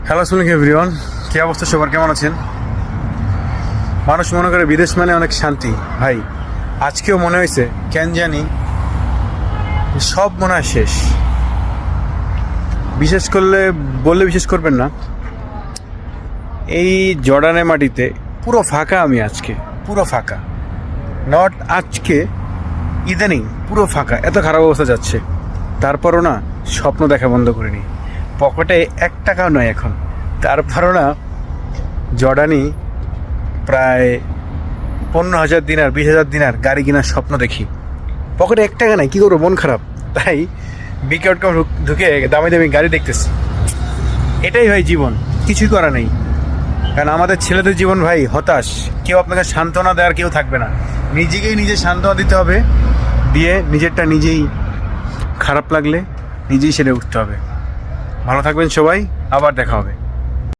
Hello আসসালামু everyone, কী অবস্থা সবার, কেমন আছেন? মানুষ মনে করে বিদেশ মানে অনেক শান্তি। ভাই আজকেও মনে হয়েছে কেন জানি সব মনে হয় শেষ। বিশেষ বিশেষ করবেন না, এই জর্ডানের মাটিতে পুরো ফাঁকা। আমি আজকে পুরো ফাঁকা, নট আজকে, ইদানিং পুরো ফাঁকা। এত খারাপ অবস্থা যাচ্ছে, তারপরও না স্বপ্ন দেখা বন্ধ করিনি। পকেটে 1 টাকাও নয় এখন, তারপরও না জর্ডানি প্রায় 15,000 দিনার 20,000 দিনার গাড়ি কেনার স্বপ্ন দেখি। পকেটে 1 টাকা নাই, কী করবো, মন খারাপ। তাই বিকেট ঢুকে দামি দামি গাড়ি দেখতেছি। এটাই ভাই জীবন, কিছুই করা নেই। কারণ আমাদের ছেলেদের জীবন ভাই হতাশ। কেউ আপনাকে সান্ত্বনা দেওয়ার কেউ থাকবে না, নিজেকেই নিজে সান্ত্বনা দিতে হবে। দিয়ে নিজেরটা নিজেই খারাপ লাগলে নিজেই সেরে উঠতে হবে। ভালো থাকবেন সবাই, আবার দেখা হবে।